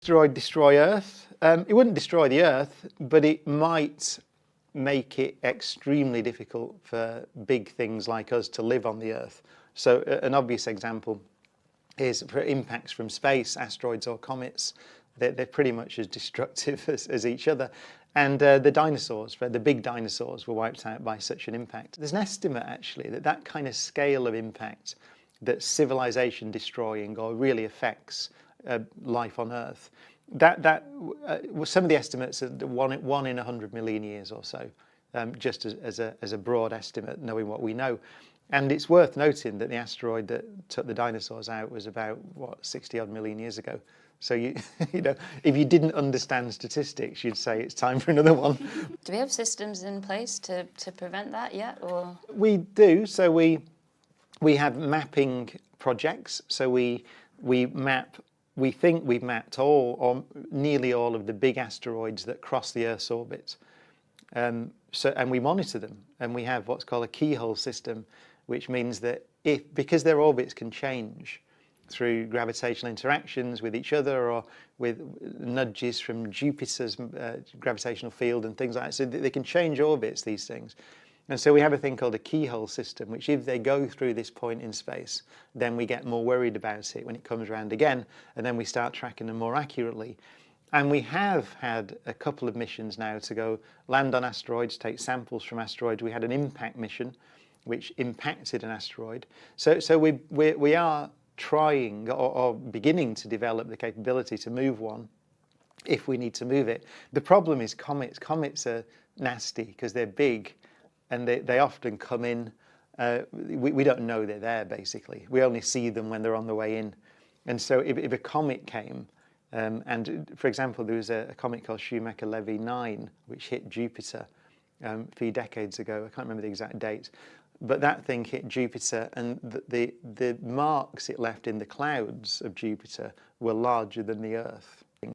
Asteroid Destroy Earth? It wouldn't destroy the Earth, but it might make it extremely difficult for big things like us to live on the Earth. So an obvious example is for impacts from space, asteroids or comets. They're pretty much as destructive as each other. And the dinosaurs, the big dinosaurs, were wiped out by such an impact. There's an estimate, actually, that kind of scale of impact that civilization destroying or really affects life on Earth, some of the estimates are one in 100 million years or so, just as a broad estimate, knowing what we know. And it's worth noting that the asteroid that took the dinosaurs out was about, 60 odd million years ago. So you know, if you didn't understand statistics, you'd say it's time for another one. Do we have systems in place to prevent that yet, or? We do. So we have mapping projects. So we map. We think we've mapped all or nearly all of the big asteroids that cross the Earth's orbit. And we monitor them, and we have what's called a keyhole system, which means that because their orbits can change through gravitational interactions with each other or with nudges from Jupiter's gravitational field and things like that, so they can change orbits, these things. And so we have a thing called a keyhole system, which if they go through this point in space, then we get more worried about it when it comes around again, and then we start tracking them more accurately. And we have had a couple of missions now to go land on asteroids, take samples from asteroids. We had an impact mission, which impacted an asteroid. So we are trying or beginning to develop the capability to move one if we need to move it. The problem is comets. Comets are nasty because they're big, and they often come in. We don't know they're there, basically. We only see them when they're on the way in. And so if a comet came, and for example, there was a comet called Schumacher-Levy 9, which hit Jupiter a few decades ago. I can't remember the exact date. But that thing hit Jupiter, and the marks it left in the clouds of Jupiter were larger than the Earth.